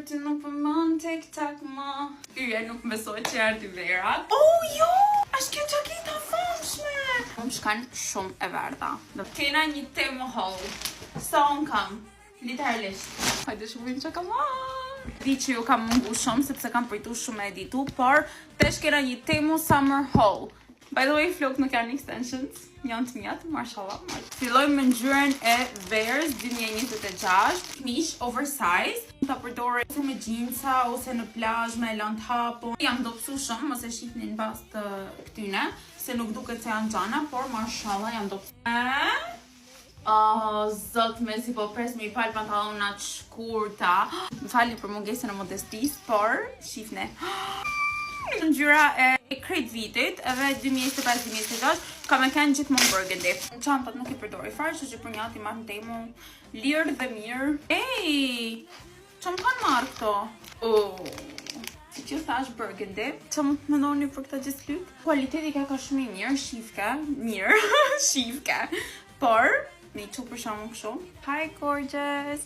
ty nuk përmën tek-tak ma. Yje nuk besoj që erdhi vera. Jo! Është kjo qakita famshme! Më shkan shumë e verda. Kena një temë holl. Sa unë kam? Literalisht. Hajde shupim që kam Di që ju kam mungu shumë, sepse kam përtu shumë e editu, por tesh kena një temu summer haul. By the way, flok nuk janë extensions, janë të mjatë, mashallah. Filloj me ngjyrën e verës 2026, mish oversize. Ta përdore ose me jeansa, ose në plazh me elant hapun. Jam dopsu shumë, mos e shihni në bas të këtyne, se nuk duket se janë gjana, por mashallah jam dopsu. Zot me si po pres me i pal pantalonat shkurta. Më falni për mungesën e modestis, por shifne. Ngjyra e krejt vitit, edhe 2025-2026, ka me kënë gjithmonë burgundy. Çantat nuk i përdori fare, që për një ati marrë në temu lirë dhe mirë. Që më kanë marrë këto? Si që thash burgundy, që më të mendoni për këta gjithë lyp? Kualiteti ka shumë i mirë, shifke, por me i që për shumë kështu. Hi gorgeous!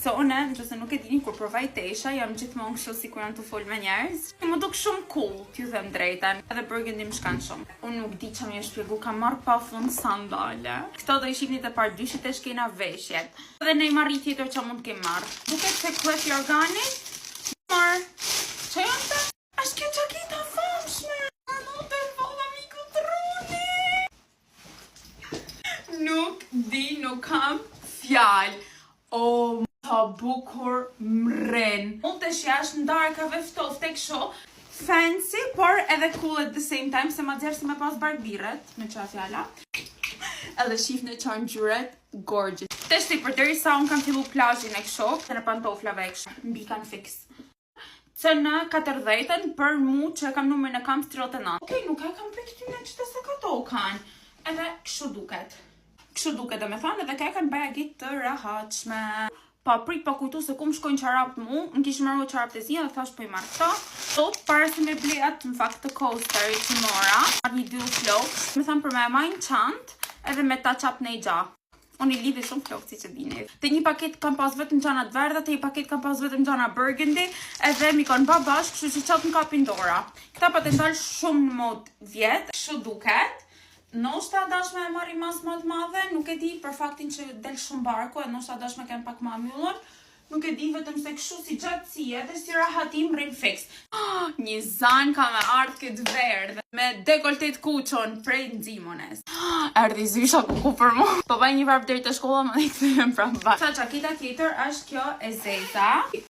So une, nëse nuk e dini kur provaj tesha, jam gjithmonë kështu si kur jam të full me njerëz. Më duk shumë cool, t'ju them drejten. Edhe burgundy më shkan shumë. Unë nuk di që më e shpjegu, kam marrë pa fund sandale. Këto do i shihni të par dyshit e shkena veshjet. Edhe ne i marrë i tjetër që mund t'kem marrë. Duket se Clef Jorgani, marrë. Që janë të? Ashtë kjo qakita famshme! Nuk kam fjall. Të bukur mren. Unë të shjash në darkave ftoft tek sho fancy, por edhe cool at the same time, se ma djerë si me pas barbiret, me qa fjalla. Edhe shif në qa ngjyret gorgeous. Teshti për deri sa unë kam fillu plazhin e kësho, të në pantoflave e kësho, mbi kanë fix. Që në 40-ën për mu që kam numër në kam 39. Okej, nuk e kam për këtyne që të se këto kanë. Edhe këshu duket. Kështu duket dhe me thanë, edhe ka e kanë bagit të rahatshme. Pa prit pa kujtu se ku më shkojnë qarapët mu, më kishë marrë qarapët e zia dhe thash po i marrë këta. Sot, para se me bleat, në fakt të coaster i që mora, marrë një dy flok, me thanë për me majnë qantë, edhe me ta qap në i gja. Unë i lidhi shumë flok, si që dini. Te një paket kam pas vetëm gjanat verda, te një paket kam pas vetëm gjana burgundy, edhe mi kanë ba bashkë, kështu që qatë në kapin dora. Këta patental shumë në mod vjetë, kështu duket. Noshta dashme e marri mas më të madhe, nuk e di për faktin që del shumë barku, e noshta dashme kem pak ma myllon, nuk e di vetëm se kështu si gjatësie dhe si rahatim rrim fix. Një zan ka me ardhë këtë verdhe, me dekoltet kuqon prej nximones. Erdi zysha kuku për mu. Po baj një varp deri te shkolla, më dhe i këthyem pra mba. Sa qakita tjetër është kjo e zeta.